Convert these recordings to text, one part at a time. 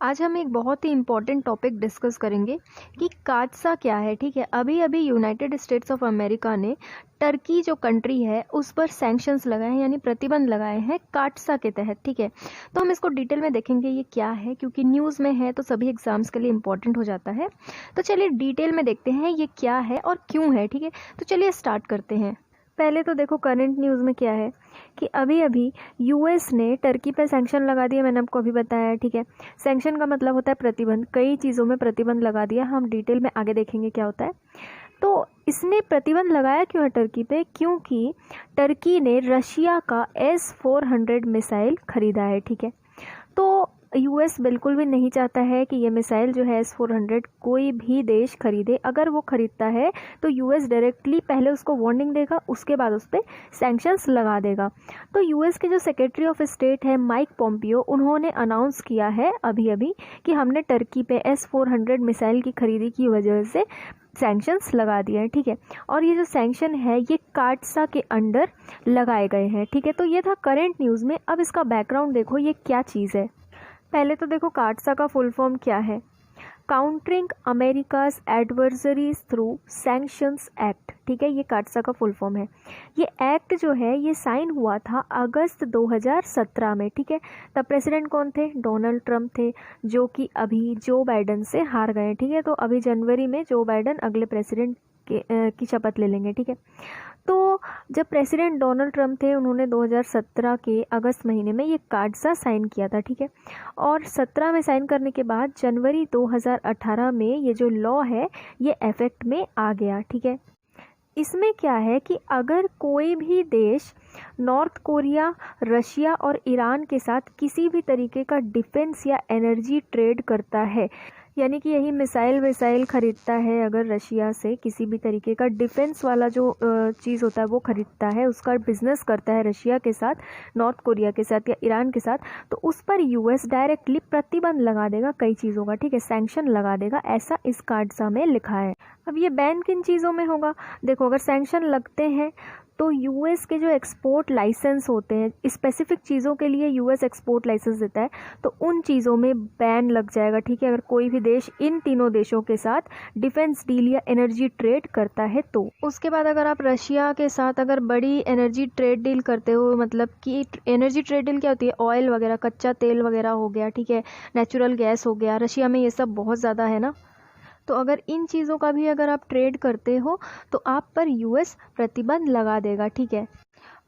आज हम एक बहुत ही इम्पोर्टेंट टॉपिक डिस्कस करेंगे कि काटसा क्या है। ठीक है, अभी अभी यूनाइटेड स्टेट्स ऑफ अमेरिका ने टर्की जो कंट्री है उस पर सैंक्शंस लगाए हैं, यानी प्रतिबंध लगाए हैं काटसा के तहत। ठीक है, तो हम इसको डिटेल में देखेंगे ये क्या है, क्योंकि न्यूज़ में है तो सभी एग्जाम्स के लिए इम्पोर्टेंट हो जाता है। तो चलिए डिटेल में देखते हैं ये क्या है और क्यों है। ठीक है, तो चलिए स्टार्ट करते हैं। पहले तो देखो करंट न्यूज़ में क्या है कि अभी अभी यूएस ने टर्की पर सैंक्शन लगा दिया। मैंने आपको अभी बताया है। ठीक है, सैंक्शन का मतलब होता है प्रतिबंध, कई चीज़ों में प्रतिबंध लगा दिया। हम डिटेल में आगे देखेंगे क्या होता है। तो इसने प्रतिबंध लगाया क्यों है टर्की पे? क्योंकि टर्की ने रशिया का S-400 मिसाइल खरीदा है। ठीक है, तो यूएस बिल्कुल भी नहीं चाहता है कि ये मिसाइल जो है S-400 कोई भी देश खरीदे। अगर वो खरीदता है तो यूएस डायरेक्टली पहले उसको वार्निंग देगा, उसके बाद उस पर सैंक्शंस लगा देगा। तो यूएस के जो सेक्रेटरी ऑफ स्टेट है माइक पोम्पियो, उन्होंने अनाउंस किया है अभी अभी कि हमने टर्की पे S-400 मिसाइल की खरीदी की वजह से सैंक्शंस लगा दिए हैं। ठीक है, और ये जो सैंक्शन है ये काटसा के अंडर लगाए गए हैं। ठीक है, तो ये था करंट न्यूज़ में। अब इसका बैकग्राउंड देखो ये क्या चीज़ है। पहले तो देखो काटसा का फुल फॉर्म क्या है। Countering America's adversaries through sanctions act. ठीक है, ये काटसा का फुल फॉर्म है। ये एक्ट जो है ये साइन हुआ था अगस्त 2017 में। ठीक है, तब प्रेसिडेंट कौन थे? डोनाल्ड ट्रंप थे, जो कि अभी जो बाइडन से हार गए। ठीक है, तो अभी जनवरी में जो बाइडन अगले प्रेसिडेंट की शपथ ले लेंगे। ठीक है, तो जब प्रेसिडेंट डोनाल्ड ट्रंप थे उन्होंने 2017 के अगस्त महीने में ये काटसा साइन किया था। ठीक है, और 17 में साइन करने के बाद जनवरी 2018 में ये जो लॉ है ये इफेक्ट में आ गया। ठीक है, इसमें क्या है कि अगर कोई भी देश नॉर्थ कोरिया, रशिया और ईरान के साथ किसी भी तरीके का डिफेंस या एनर्जी ट्रेड करता है, यानी कि यही मिसाइल विसाइल खरीदता है, अगर रशिया से किसी भी तरीके का डिफेंस वाला जो चीज़ होता है वो खरीदता है, उसका बिजनेस करता है रशिया के साथ, नॉर्थ कोरिया के साथ या ईरान के साथ, तो उस पर यूएस डायरेक्टली प्रतिबंध लगा देगा कई चीज़ों का। ठीक है, सैंक्शन लगा देगा, ऐसा इस काटसा में लिखा है। अब ये बैन किन चीज़ों में होगा? देखो, अगर सैंक्शन लगते हैं तो यूएस के जो एक्सपोर्ट लाइसेंस होते हैं, स्पेसिफिक चीज़ों के लिए यूएस एक्सपोर्ट लाइसेंस देता है, तो उन चीज़ों में बैन लग जाएगा। ठीक है, अगर कोई भी देश इन तीनों देशों के साथ डिफेंस डील या एनर्जी ट्रेड करता है तो। उसके बाद अगर आप रशिया के साथ अगर बड़ी एनर्जी ट्रेड डील करते हो, मतलब कि एनर्जी ट्रेड डील क्या होती है? ऑयल वगैरह, कच्चा तेल वगैरह हो गया। ठीक है, नेचुरल गैस हो गया, रशिया में ये सब बहुत ज़्यादा है ना। तो अगर इन चीज़ों का भी अगर आप ट्रेड करते हो तो आप पर यूएस प्रतिबंध लगा देगा। ठीक है,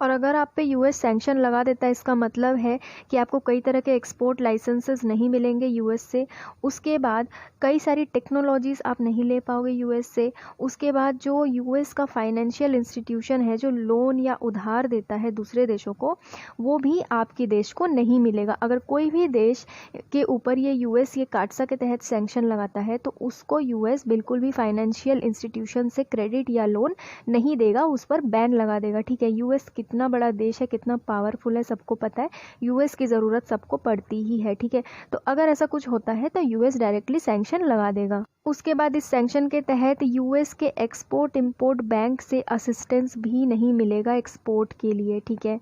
और अगर आप पे यूएस सैंक्शन लगा देता है, इसका मतलब है कि आपको कई तरह के एक्सपोर्ट लाइसेंसेस नहीं मिलेंगे यूएस से। उसके बाद कई सारी टेक्नोलॉजीज़ आप नहीं ले पाओगे यूएस से। उसके बाद जो यूएस का फाइनेंशियल इंस्टीट्यूशन है जो लोन या उधार देता है दूसरे देशों को, वो भी आपके देश को नहीं मिलेगा। अगर कोई भी देश के ऊपर ये यूएस ये काटसा के तहत सैंक्शन लगाता है तो उसको यूएस बिल्कुल भी फाइनेंशियल इंस्टीट्यूशन से क्रेडिट या लोन नहीं देगा, उस पर बैन लगा देगा। ठीक है, यूएस कितना बड़ा देश है, कितना पावरफुल है, सबको पता है। यूएस की ज़रूरत सबको पड़ती ही है। ठीक है, तो अगर ऐसा कुछ होता है तो यूएस डायरेक्टली सैंक्शन लगा देगा। उसके बाद इस सैंक्शन के तहत यूएस के एक्सपोर्ट इंपोर्ट बैंक से असिस्टेंस भी नहीं मिलेगा एक्सपोर्ट के लिए। ठीक है,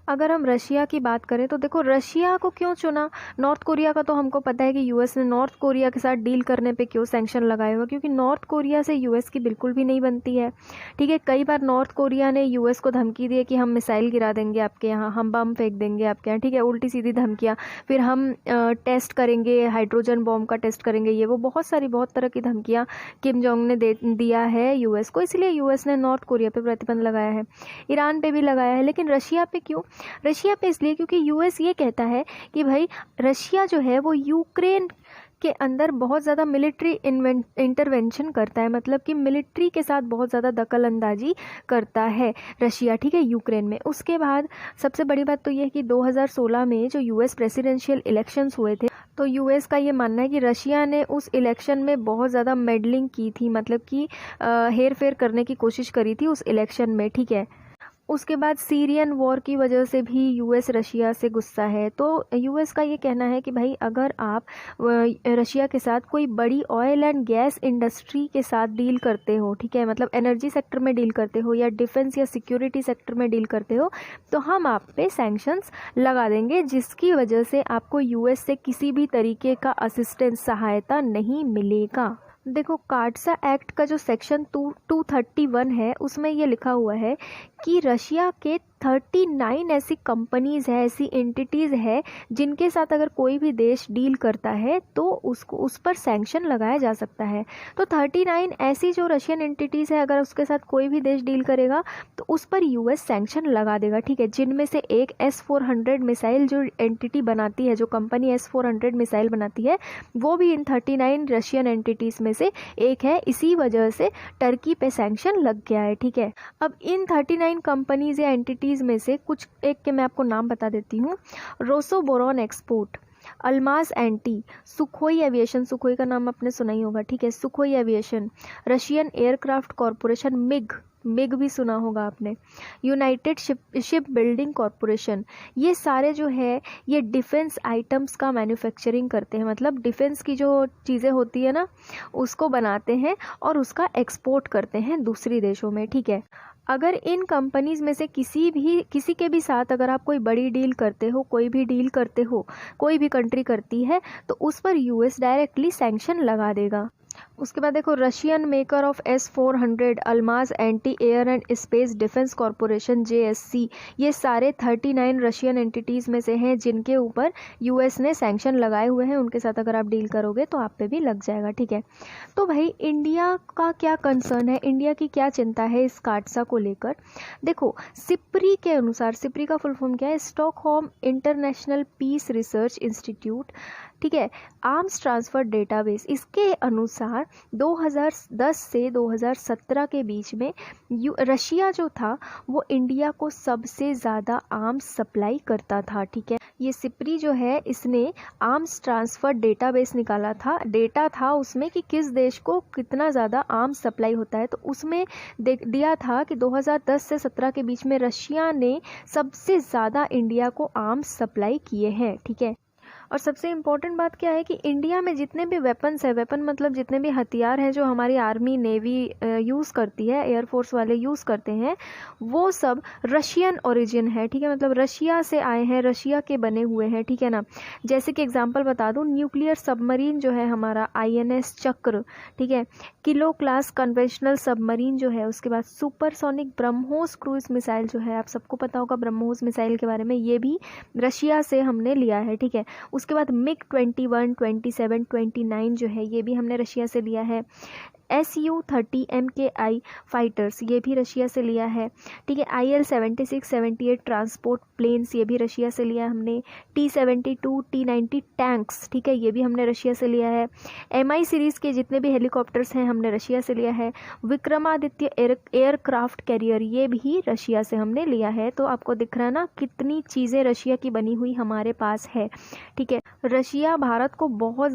अगर हम रशिया की बात करें तो देखो रशिया को क्यों चुना? नॉर्थ कोरिया का तो हमको पता है कि यूएस ने नॉर्थ कोरिया के साथ डील करने पे क्यों सैंक्शन लगाया हुआ, क्योंकि नॉर्थ कोरिया से यूएस की बिल्कुल भी नहीं बनती है। ठीक है, कई बार नॉर्थ कोरिया ने यूएस को धमकी दी है कि हम मिसाइल गिरा देंगे आपके यहाँ, हम बम फेंक देंगे आपके यहाँ। ठीक है, उल्टी सीधी धमकियाँ, फिर हम टेस्ट करेंगे, हाइड्रोजन बॉम्ब का टेस्ट करेंगे, ये वो बहुत सारी बहुत तरह की धमकियाँ किम जोंग ने दिया है यूएस को। इसलिए यूएस ने नॉर्थ कोरिया पे प्रतिबंध लगाया है, ईरान पे भी लगाया है। लेकिन रशिया पे क्यों? रशिया पे इसलिए क्योंकि यूएस ये कहता है कि भाई रशिया जो है वो यूक्रेन के अंदर बहुत ज़्यादा मिलिट्री इंटरवेंशन करता है, मतलब कि मिलिट्री के साथ बहुत ज़्यादा दखल अंदाजी करता है रशिया। ठीक है, यूक्रेन में। उसके बाद सबसे बड़ी बात तो ये है कि 2016 में जो यूएस प्रेसिडेंशियल इलेक्शंस हुए थे, तो यूएस का ये मानना है कि रशिया ने उस इलेक्शन में बहुत ज़्यादा मेडलिंग की थी, मतलब कि हेर फेर करने की कोशिश करी थी उस इलेक्शन में। ठीक है, उसके बाद सीरियन वॉर की वजह से भी यूएस रशिया से गुस्सा है। तो यूएस का ये कहना है कि भाई अगर आप रशिया के साथ कोई बड़ी ऑयल एंड गैस इंडस्ट्री के साथ डील करते हो, ठीक है, मतलब एनर्जी सेक्टर में डील करते हो या डिफेंस या सिक्योरिटी सेक्टर में डील करते हो, तो हम आप पे सैंक्शंस लगा देंगे, जिसकी वजह से आपको यूएस से किसी भी तरीके का असिस्टेंस, सहायता नहीं मिलेगा। देखो, काटसा एक्ट का जो सेक्शन 231 है उसमें ये लिखा हुआ है कि रशिया के 39 ऐसी कंपनीज़ है, ऐसी एंटिटीज़ है जिनके साथ अगर कोई भी देश डील करता है तो उसको उस पर सैंक्शन लगाया जा सकता है। तो 39 ऐसी जो रशियन एंटिटीज़ है, अगर उसके साथ कोई भी देश डील करेगा तो उस पर यूएस सैंक्शन लगा देगा, ठीक है। जिनमें से एक S-400 मिसाइल जो एंटिटी बनाती है, जो कंपनी S-400 मिसाइल बनाती है, वो भी इन 39 रशियन एंटिटीज़ में से एक है। इसी वजह से टर्की पे सैंक्शन लग गया है, ठीक है। अब इन 39 कंपनीज या एंटिटीज़ में से कुछ एक के मैं आपको नाम बता देती हूँ। Rosoboronexport, Almaz Antey, Sukhoi Aviation, Sukhoi का नाम आपने सुना ही होगा, ठीक है, Sukhoi Aviation, Russian Aircraft Corporation, MiG भी सुना होगा आपने, यूनाइटेड शिप बिल्डिंग कॉरपोरेशन। ये सारे जो है ये डिफेंस आइटम्स का मैन्युफैक्चरिंग करते हैं, मतलब डिफेंस की जो चीज़ें होती है ना उसको बनाते हैं और उसका एक्सपोर्ट करते हैं दूसरी देशों में, ठीक है। अगर इन कंपनीज में से किसी के भी साथ अगर आप कोई बड़ी डील करते हो, कोई भी डील करते हो, कोई भी कंट्री करती है, तो उस पर यूएस डायरेक्टली सैंक्शन लगा देगा। उसके बाद देखो, Russian maker of S-400, Almas anti air and space defence corporation JSC, ये सारे 39 रशियन एंटिटीज़ में से हैं जिनके ऊपर यूएस ने सैंक्शन लगाए हुए हैं। उनके साथ अगर आप डील करोगे तो आप पे भी लग जाएगा, ठीक है। तो भाई इंडिया का क्या कंसर्न है, इंडिया की क्या चिंता है इस काटसा को लेकर? देखो, सिप्री के अनुसार, सिप्री का फुल फॉर्म क्या है? Stockholm international peace research institute, ठीक है, आर्म्स ट्रांसफर डेटाबेस, इसके अनुसार 2010 से 2017 के बीच में रशिया जो था वो इंडिया को सबसे ज़्यादा आर्म्स सप्लाई करता था, ठीक है। ये सिप्री जो है इसने आर्म्स ट्रांसफर डेटाबेस निकाला था, डेटा था उसमें कि किस देश को कितना ज़्यादा आर्म्स सप्लाई होता है। तो उसमें दिया था कि 2010 से 17 के बीच में रशिया ने सबसे ज़्यादा इंडिया को आर्म्स सप्लाई किए हैं, ठीक है। और सबसे इम्पोर्टेंट बात क्या है कि इंडिया में जितने भी वेपन्स है, वेपन मतलब जितने भी हथियार हैं जो हमारी आर्मी नेवी यूज़ करती है, एयरफोर्स वाले यूज़ करते हैं, वो सब रशियन ओरिजिन है, ठीक है, मतलब रशिया से आए हैं, रशिया के बने हुए हैं, ठीक है ना। जैसे कि एग्जांपल बता दूं, न्यूक्लियर सबमरीन जो है हमारा INS चक्र, ठीक है, किलो क्लास कन्वेंशनल सबमरीन जो है, उसके बाद सुपरसोनिक ब्रह्मोस क्रूज मिसाइल जो है, आप सबको पता होगा ब्रह्मोस मिसाइल के बारे में, ये भी रशिया से हमने लिया है, ठीक है। उसके बाद MiG-21, 27, 29 जो है ये भी हमने रशिया से लिया है। Su-30 MKI फाइटर्स ये भी रशिया से लिया है, ठीक है। IL-76, 78 ट्रांसपोर्ट प्लेन्स ये भी रशिया से लिया हमने। T-72, T-90 टैंक्स, ठीक है, ये भी हमने रशिया से लिया है। MI सीरीज़ के जितने भी हेलीकॉप्टर्स हैं हमने रशिया से लिया है। विक्रमादित्य एयरक्राफ्ट कैरियर ये भी रशिया से हमने लिया है। तो आपको दिख रहा है ना कितनी चीज़ें रशिया की बनी हुई हमारे पास है, ठीक है। रशिया भारत को बहुत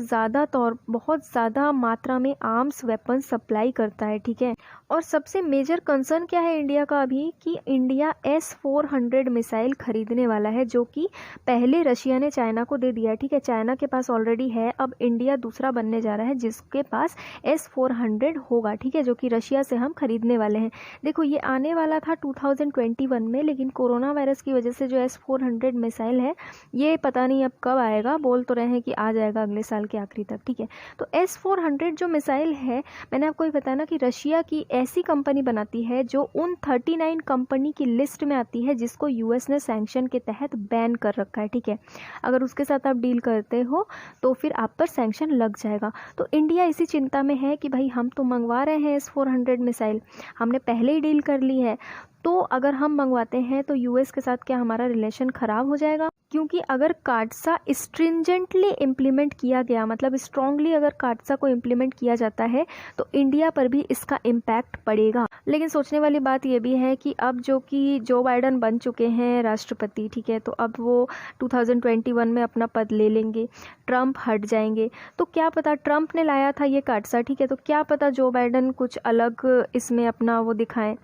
ज़्यादा मात्रा में आर्म्स वेपन सप्लाई करता है, ठीक है। और सबसे मेजर कंसर्न क्या है इंडिया का अभी, कि इंडिया S-400 मिसाइल खरीदने वाला है, जो कि पहले रशिया ने चाइना को दे दिया है, ठीक है। चाइना के पास ऑलरेडी है, अब इंडिया दूसरा बनने जा रहा है जिसके पास S-400 होगा, ठीक है, जो कि रशिया से हम खरीदने वाले हैं। देखो, ये आने वाला था 2021 में, लेकिन कोरोना वायरस की वजह से जो S-400 मिसाइल है ये पता नहीं अब कब आएगा, बोल तो रहे हैं कि आ जाएगा अगले साल के आखिरी तक, ठीक है। तो S-400 जो मिसाइल है, मैंने आपको ये बताया ना कि रशिया की ऐसी कंपनी बनाती है जो उन 39 कंपनी की लिस्ट में आती है जिसको यूएस ने सैंक्शन के तहत बैन कर रखा है, ठीक है। अगर उसके साथ आप डील करते हो तो फिर आप पर सैंक्शन लग जाएगा। तो इंडिया इसी चिंता में है कि भाई हम तो मंगवा रहे हैं S-400 मिसाइल, हमने पहले ही डील कर ली है, तो अगर हम मंगवाते हैं तो यूएस के साथ क्या हमारा रिलेशन ख़राब हो जाएगा? क्योंकि अगर काटसा स्ट्रिंजेंटली इम्प्लीमेंट किया गया, मतलब स्ट्रांगली अगर काटसा को इम्प्लीमेंट किया जाता है तो इंडिया पर भी इसका इम्पैक्ट पड़ेगा। लेकिन सोचने वाली बात ये भी है कि अब जो कि जो बाइडन बन चुके हैं राष्ट्रपति, ठीक है, तो अब वो 2021 में अपना पद ले लेंगे, ट्रंप हट जाएंगे, तो क्या पता, ट्रंप ने लाया था ये काटसा, ठीक है, तो क्या पता जो बाइडन कुछ अलग इसमें अपना वो दिखाएं।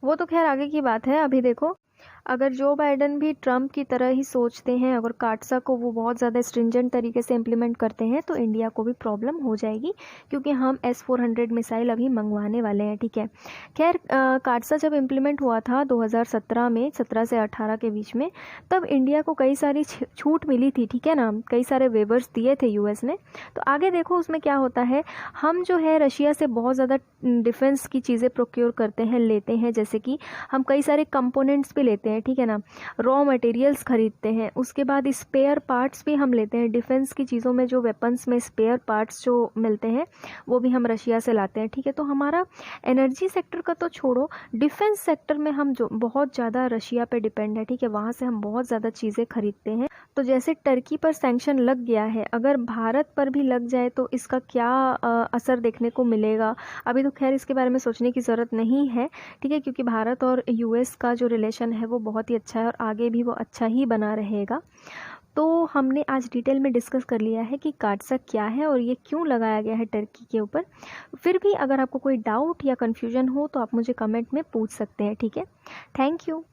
वो तो खैर आगे की बात है। अभी देखो, अगर जो बाइडन भी ट्रम्प की तरह ही सोचते हैं, अगर काटसा को वो बहुत ज़्यादा स्ट्रिंजेंट तरीके से इम्प्लीमेंट करते हैं तो इंडिया को भी प्रॉब्लम हो जाएगी, क्योंकि हम S-400 मिसाइल अभी मंगवाने वाले हैं, ठीक है। खैर काटसा जब इम्प्लीमेंट हुआ था 2017 में, 17 से 18 के बीच में, तब इंडिया को कई सारी छूट मिली थी, ठीक है ना, कई सारे वेवर्स दिए थे यूएस ने। तो आगे देखो उसमें क्या होता है। हम जो है रशिया से बहुत ज़्यादा डिफेंस की चीज़ें प्रोक्योर करते हैं, लेते हैं, जैसे कि हम कई सारे कंपोनेंट्स भी लेते हैं, ठीक है ना, रॉ मटेरियल्स खरीदते हैं, उसके बाद स्पेयर पार्ट्स भी हम लेते हैं। डिफेंस की चीज़ों में जो वेपन्स में स्पेयर पार्ट्स जो मिलते हैं वो भी हम रशिया से लाते हैं, ठीक है। तो हमारा एनर्जी सेक्टर का तो छोड़ो, डिफेंस सेक्टर में हम जो बहुत ज़्यादा रशिया पे डिपेंड है, ठीक है, वहाँ से हम बहुत ज़्यादा चीज़ें खरीदते हैं। तो जैसे टर्की पर सैंक्शन लग गया है, अगर भारत पर भी लग जाए तो इसका क्या असर देखने को मिलेगा। अभी तो खैर इसके बारे में सोचने की ज़रूरत नहीं है, ठीक है, क्योंकि भारत और यूएस का जो रिलेशन है वो बहुत ही अच्छा है और आगे भी वो अच्छा ही बना रहेगा। तो हमने आज डिटेल में डिस्कस कर लिया है कि काटसा क्या है और ये क्यों लगाया गया है टर्की के ऊपर। फिर भी अगर आपको कोई डाउट या कन्फ्यूजन हो तो आप मुझे कमेंट में पूछ सकते हैं, ठीक है। Thank you.